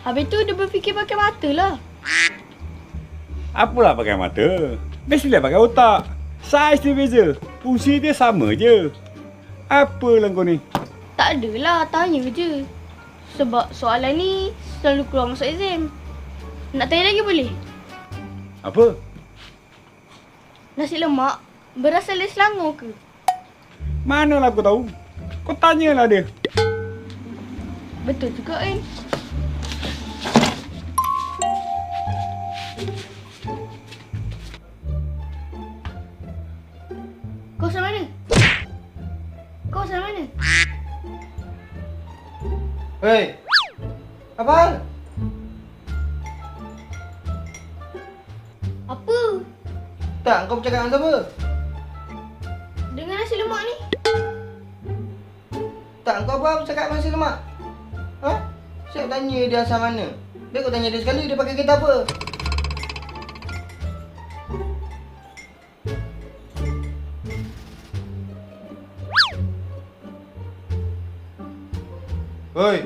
Habis tu dia berfikir pakai mata lah. Apalah pakai mata. Mestilah pakai otak. Saiz dia beza. Fungsi dia sama je. Apalah kau ni? Tak adalah, tanya je. Sebab soalan ni selalu keluar masuk exam. Nak tanya lagi boleh? Apa? Nasi lemak berasal dari Selangor ke? Manalah aku tahu. Kau tanyalah dia. Betul juga kan? Kau asal mana? Kau asal mana? Hei! Apa hal? Apa? Tak, kau bercakap dengan siapa? Dengan nasi lemak ni? Tak, kau apa bercakap dengan nasi lemak? Ha? Siap tanya dia asal mana? Biar kau tanya dia sekali, dia pakai kereta apa? Hoi!